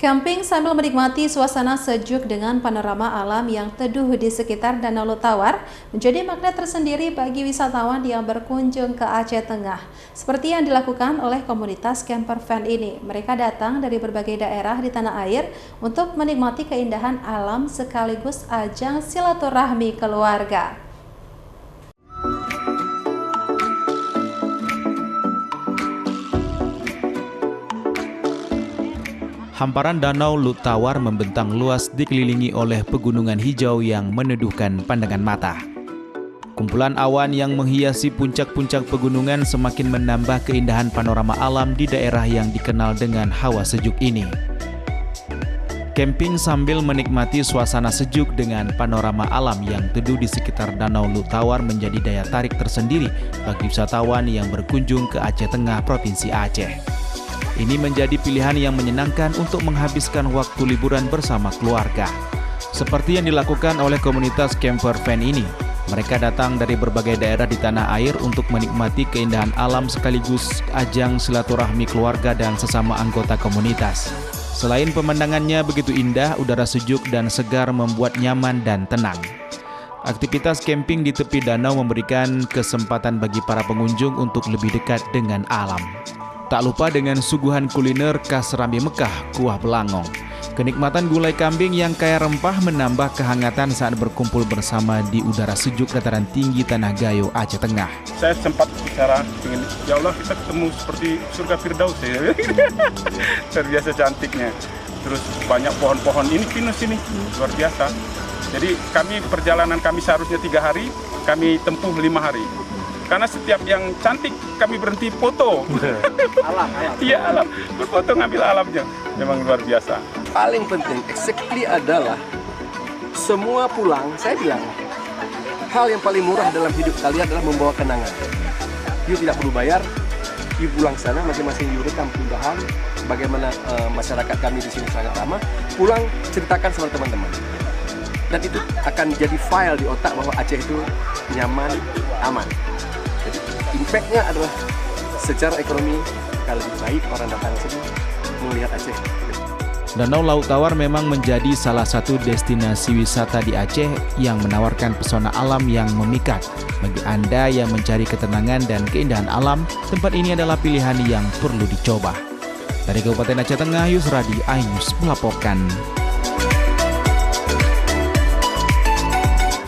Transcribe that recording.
Camping sambil menikmati suasana sejuk dengan panorama alam yang teduh di sekitar Danau Lutawar menjadi magnet tersendiri bagi wisatawan yang berkunjung ke Aceh Tengah. Seperti yang dilakukan oleh komunitas camper van ini, mereka datang dari berbagai daerah di tanah air untuk menikmati keindahan alam sekaligus ajang silaturahmi keluarga. Hamparan Danau Lutawar membentang luas dikelilingi oleh pegunungan hijau yang meneduhkan pandangan mata. Kumpulan awan yang menghiasi puncak-puncak pegunungan semakin menambah keindahan panorama alam di daerah yang dikenal dengan hawa sejuk ini. Camping sambil menikmati suasana sejuk dengan panorama alam yang teduh di sekitar Danau Lutawar menjadi daya tarik tersendiri bagi wisatawan yang berkunjung ke Aceh Tengah, Provinsi Aceh. Ini menjadi pilihan yang menyenangkan untuk menghabiskan waktu liburan bersama keluarga. Seperti yang dilakukan oleh komunitas camper van ini, mereka datang dari berbagai daerah di tanah air untuk menikmati keindahan alam sekaligus ajang silaturahmi keluarga dan sesama anggota komunitas. Selain pemandangannya begitu indah, udara sejuk dan segar membuat nyaman dan tenang. Aktivitas camping di tepi danau memberikan kesempatan bagi para pengunjung untuk lebih dekat dengan alam. Tak lupa dengan suguhan kuliner khas Rambi Mekah, kuah belangong. Kenikmatan gulai kambing yang kaya rempah menambah kehangatan saat berkumpul bersama di udara sejuk dataran tinggi Tanah Gayo, Aceh Tengah. Saya sempat bicara, ya Allah kita ketemu seperti surga Firdaus ya. Terbiasa cantiknya. Terus banyak pohon-pohon, ini pinus ini, luar biasa. Jadi perjalanan kami seharusnya 3 hari, kami tempuh 5 hari. Karena setiap yang cantik kami berhenti foto. Alam. Iya alam, berfoto ngambil alamnya. Memang luar biasa. Paling penting, exactly adalah semua pulang, saya bilang, hal yang paling murah dalam hidup kalian adalah membawa kenangan. You tidak perlu bayar, you pulang sana, masing-masing you rekam pindahan, bagaimana masyarakat kami di sini sangat ramah, pulang ceritakan sama teman-teman. Dan itu akan jadi file di otak bahwa Aceh itu nyaman, aman. Jadi impact-nya adalah secara ekonomi kalau lebih baik orang datang ke sini melihat Aceh. Danau Lutawar memang menjadi salah satu destinasi wisata di Aceh yang menawarkan pesona alam yang memikat. Bagi Anda yang mencari ketenangan dan keindahan alam, tempat ini adalah pilihan yang perlu dicoba. Dari Kabupaten Aceh Tengah, Yusradi, iNews melaporkan.